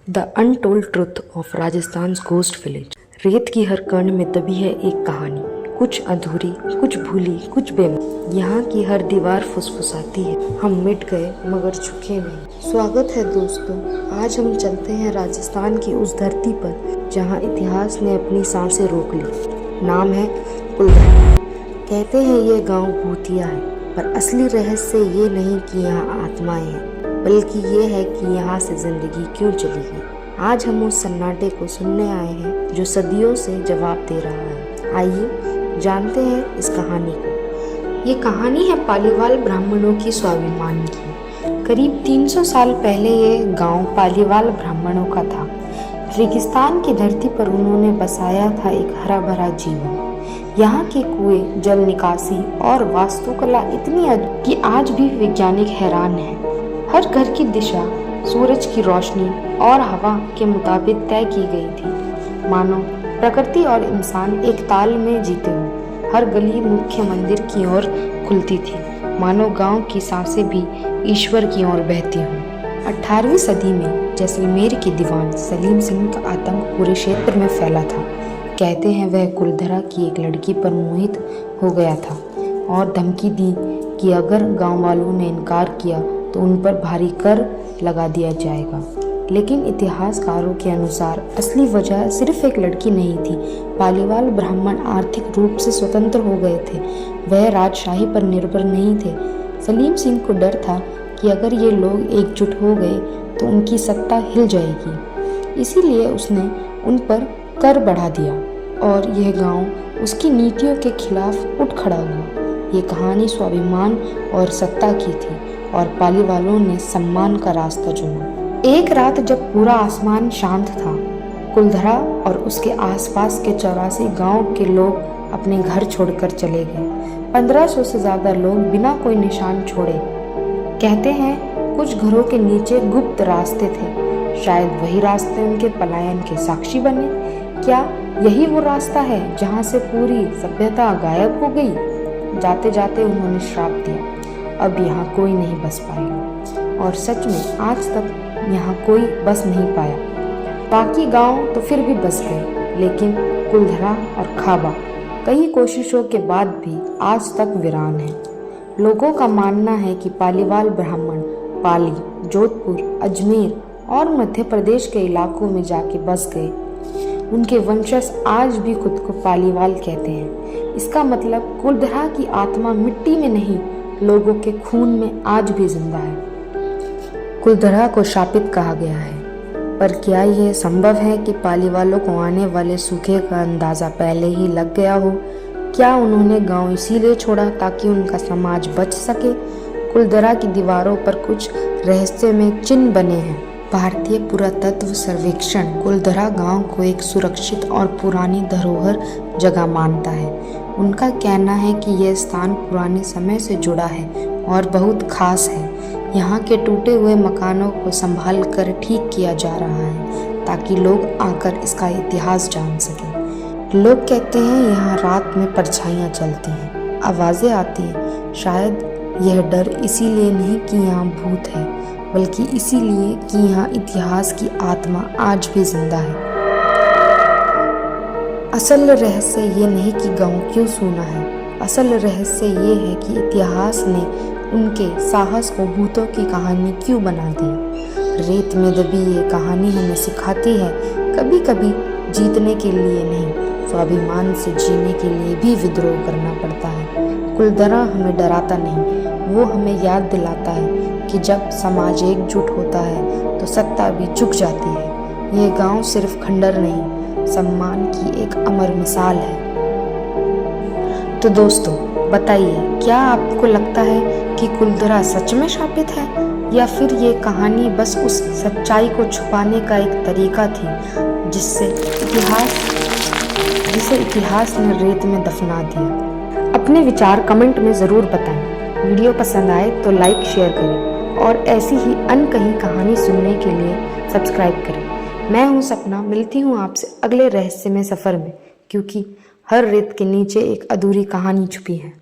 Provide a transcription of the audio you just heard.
The untold truth of Rajasthan ghost village. रेत की हर कण में दबी है एक कहानी, कुछ अधूरी, कुछ भूली, कुछ बेमानी। यहाँ की हर दीवार फुसफुसाती है, हम मिट गए मगर झुके नहीं। स्वागत है दोस्तों, आज हम चलते हैं राजस्थान की उस धरती पर जहाँ इतिहास ने अपनी सांसें रोक ली। नाम है कुलधरा। कहते हैं ये गांव भूतिया है, पर असली रहस्य ये नहीं कि यहाँ आत्माएं हैं, बल्कि ये है कि यहाँ से जिंदगी क्यों चली गई। आज हम उस सन्नाटे को सुनने आए हैं जो सदियों से जवाब दे रहा है। आइए जानते हैं इस कहानी को। ये कहानी है पालीवाल ब्राह्मणों की स्वाभिमान की। करीब 300 साल पहले ये गांव पालीवाल ब्राह्मणों का था। रेगिस्तान की धरती पर उन्होंने बसाया था एक हरा भरा जीवन। यहाँ के कुएं, जल निकासी और वास्तुकला इतनी कि आज भी वैज्ञानिक हैरान हैं। हर घर की दिशा सूरज की रोशनी और हवा के मुताबिक तय की गई थी, मानो प्रकृति और इंसान एक ताल में जीते हों। हर गली मुख्य मंदिर की ओर खुलती थी, मानो गांव की सांसें भी ईश्वर की ओर बहती हों। 18वीं सदी में जैसलमेर के दीवान सलीम सिंह का आतंक पूरे क्षेत्र में फैला था। कहते हैं वह कुलधरा की एक लड़की पर मोहित हो गया था और धमकी दी कि अगर गांव वालों ने इनकार किया तो उन पर भारी कर लगा दिया जाएगा। लेकिन इतिहासकारों के अनुसार असली वजह सिर्फ एक लड़की नहीं थी। पालीवाल ब्राह्मण आर्थिक रूप से स्वतंत्र हो गए थे, वह राजशाही पर निर्भर नहीं थे। सलीम सिंह को डर था कि अगर ये लोग एकजुट हो गए तो उनकी सत्ता हिल जाएगी। इसीलिए उसने उन पर कर बढ़ा दिया और यह गांव उसकी नीतियों के खिलाफ उठ खड़ा हुआ। ये कहानी स्वाभिमान और सत्ता की थी और पालीवालों ने सम्मान का रास्ता चुना। एक रात जब पूरा आसमान शांत था, कुलधरा और उसके आसपास के 84 गांव के लोग अपने घर छोड़कर चले गए। 1500 से ज्यादा लोग बिना कोई निशान छोड़े। कहते हैं कुछ घरों के नीचे गुप्त रास्ते थे, शायद वही रास्ते उनके पलायन के साक्षी बने। क्या यही वो रास्ता है जहाँ से पूरी सभ्यता गायब हो गई? जाते जाते उन्होंने श्राप दिया, अब यहाँ कोई नहीं बस पाएगा। और सच में आज तक यहाँ कोई बस नहीं पाया। बाकी गांव तो फिर भी बस गए, लेकिन कुलधरा और खाबा कई कोशिशों के बाद भी आज तक वीरान है। लोगों का मानना है कि पालीवाल ब्राह्मण पाली, जोधपुर, अजमेर और मध्य प्रदेश के इलाकों में जाके बस गए। उनके वंशज आज भी खुद को पालीवाल कहते हैं। इसका मतलब कुलधरा की आत्मा मिट्टी में नहीं, लोगों के खून में आज भी जिंदा है। कुलधरा को शापित कहा गया है, पर क्या यह संभव है कि पालीवालों को आने वाले सूखे का अंदाजा पहले ही लग गया हो? क्या उन्होंने गांव इसीलिए छोड़ा ताकि उनका समाज बच सके? कुलधरा की दीवारों पर कुछ रहस्यमय चिन्ह बने हैं। भारतीय पुरातत्व सर्वेक्षण कुलधरा गांव को एक सुरक्षित और पुरानी धरोहर जगह मानता है। उनका कहना है कि यह स्थान पुराने समय से जुड़ा है और बहुत खास है। यहाँ के टूटे हुए मकानों को संभाल कर ठीक किया जा रहा है ताकि लोग आकर इसका इतिहास जान सकें। लोग कहते हैं यहाँ रात में परछाइयाँ चलती हैं, आवाज़ें आती हैं। शायद यह डर इसीलिए नहीं कि यहाँ भूत है, बल्कि इसीलिए कि यहाँ इतिहास की आत्मा आज भी जिंदा है। असल रहस्य ये नहीं कि गांव क्यों सूना है, असल रहस्य ये है कि इतिहास ने उनके साहस को भूतों की कहानी क्यों बना दिया। रेत में दबी ये कहानी हमें सिखाती है, कभी कभी जीतने के लिए नहीं, स्वाभिमान से जीने के लिए भी विद्रोह करना पड़ता है। कुलधरा हमें डराता नहीं, वो हमें याद दिलाता है कि जब समाज एकजुट होता है तो सत्ता भी झुक जाती है। ये गांव सिर्फ खंडर नहीं, सम्मान की एक अमर मिसाल है। तो दोस्तों बताइए, क्या आपको लगता है कि कुलधरा सच में शापित है, या फिर ये कहानी बस उस सच्चाई को छुपाने का एक तरीका थी जिसे इतिहास ने रेत में दफना दिया? अपने विचार कमेंट में ज़रूर बताएं। वीडियो पसंद आए तो लाइक शेयर करें और ऐसी ही अनकही कहानी सुनने के लिए सब्सक्राइब करें। मैं हूं सपना, मिलती हूं आपसे अगले रहस्यमय सफ़र में, क्योंकि हर रेत के नीचे एक अधूरी कहानी छुपी है।